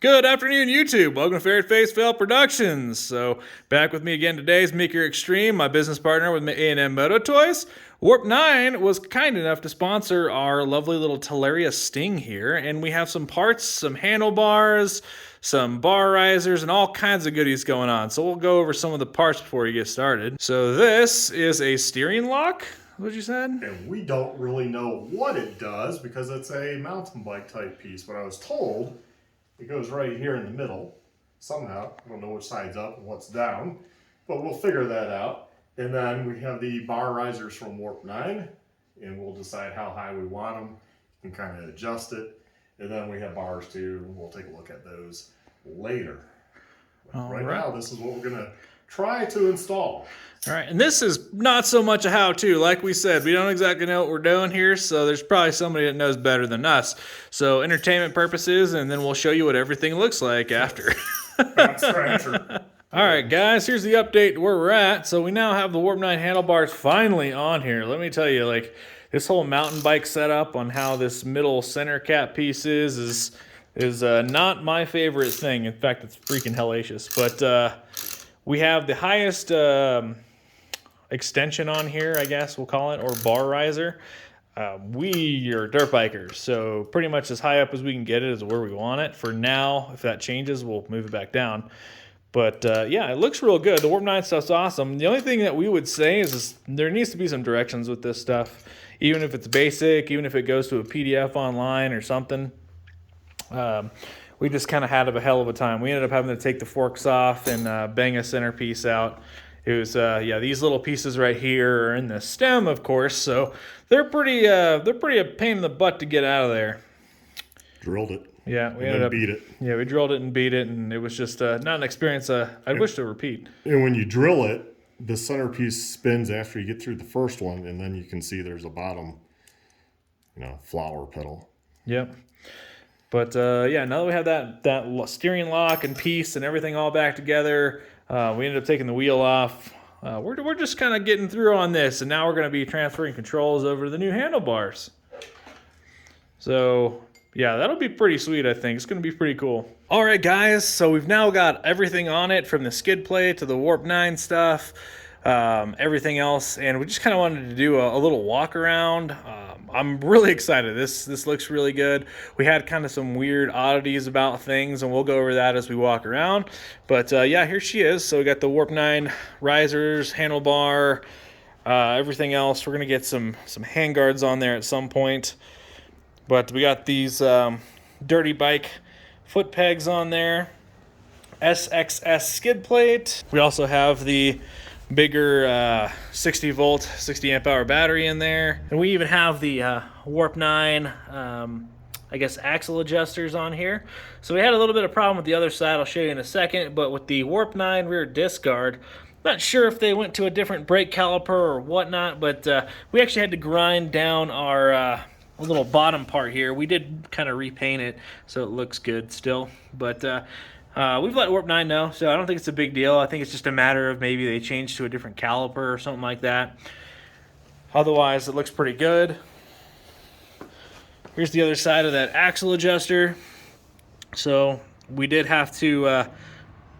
Good afternoon, YouTube. Welcome to Ferret Face Fail Productions. So, back with me again today is Meeker Extreme, my business partner with A&M Moto Toys. Warp 9 was kind enough to sponsor our lovely little Talaria Sting here, and we have some parts, some handlebars, some bar risers, and all kinds of goodies going on. So we'll go over some of the parts before we get started. So this is a steering lock, what you said? And we don't really know what it does because it's a mountain bike type piece, but I was told it goes right here in the middle somehow. I don't know which side's up and what's down, but we'll figure that out. And then we have the bar risers from Warp 9, and we'll decide how high we want them. You can kind of adjust it. And then we have bars too. We'll take a look at those later. Right now, this is what we're going to try to install. All right, and this is not so much a how-to. Like we said, we don't exactly know what we're doing here, so there's probably somebody that knows better than us. So entertainment purposes, and then we'll show you what everything looks like after. That's right. All right, guys, here's the update where we're at. So we now have the Warp 9 handlebars finally on here. Let me tell you, like, this whole mountain bike setup on how this middle center cap piece is not my favorite thing. In fact, it's freaking hellacious. But we have the highest extension on here, I guess we'll call it, or bar riser. We are dirt bikers, so pretty much as high up as we can get it is where we want it. For now, if that changes, we'll move it back down. But yeah, it looks real good. The Warp 9 stuff's awesome. The only thing that we would say is there needs to be some directions with this stuff, even if it's basic, even if it goes to a PDF online or something. We just kind of had a hell of a time. We ended up having to take the forks off and bang a centerpiece out. It was, yeah, these little pieces right here are in the stem, of course, so they're pretty a pain in the butt to get out of there. Drilled it. Yeah, we ended up beat it. Yeah, we drilled it and beat it, and it was just not an experience I wish to repeat. And when you drill it, the centerpiece spins after you get through the first one, and then you can see there's a bottom, flower petal. Yep. But yeah, now that we have that steering lock and piece and everything all back together, we ended up taking the wheel off. We're just kind of getting through on this, and now we're going to be transferring controls over to the new handlebars. So yeah, that'll be pretty sweet, I think. It's going to be pretty cool. All right, guys, so we've now got everything on it, from the skid plate to the Warp 9 stuff, everything else, and we just kind of wanted to do a little walk around. I'm really excited. This looks really good. We had kind of some weird oddities about things, and we'll go over that as we walk around. But yeah, here she is. So we got the Warp 9 risers, handlebar, everything else. We're going to get some handguards on there at some point. But we got these dirty bike foot pegs on there. SXS skid plate. We also have the bigger 60 volt 60 amp hour battery in there, and we even have the Warp 9 I guess axle adjusters on here. So we had a little bit of problem with the other side, I'll show you in a second, but with the Warp 9 rear disc guard, not sure if they went to a different brake caliper or whatnot, but we actually had to grind down our little bottom part here. We did kind of repaint it so it looks good still, but we've let Warp 9 know, so I don't think it's a big deal. I think it's just a matter of maybe they changed to a different caliper or something like that. Otherwise, it looks pretty good. Here's the other side of that axle adjuster. So we did have to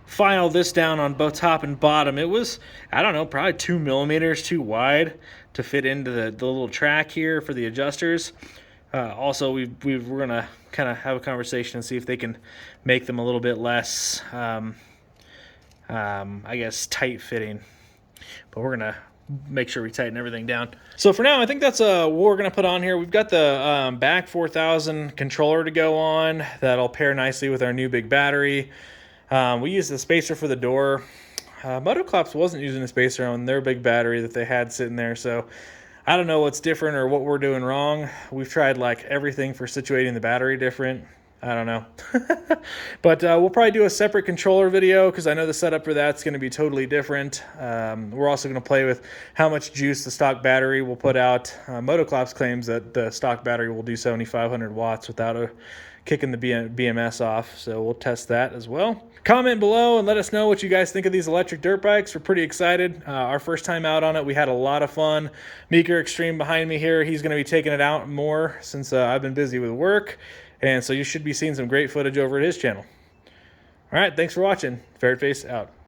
file this down on both top and bottom. It was, I don't know, probably 2 millimeters too wide to fit into the little track here for the adjusters. Also, we're going to kind of have a conversation and see if they can make them a little bit less, I guess, tight fitting. But we're going to make sure we tighten everything down. So for now, I think that's what we're going to put on here. We've got the back 4000 controller to go on. That'll pair nicely with our new big battery. We use the spacer for the door. Motoclops wasn't using a spacer on their big battery that they had sitting there, so I don't know what's different or what we're doing wrong. We've tried like everything for situating the battery different. I don't know. But we'll probably do a separate controller video because I know the setup for that's going to be totally different. We're also going to play with how much juice the stock battery will put out. Motoclops claims that the stock battery will do 7,500 watts without kicking the BMS off, so we'll test that as well. Comment below and let us know what you guys think of these electric dirt bikes. We're pretty excited. Our first time out on it, we had a lot of fun. Meeker Extreme behind me here, he's going to be taking it out more since I've been busy with work. And so you should be seeing some great footage over at his channel. All right, thanks for watching. Ferret Face out.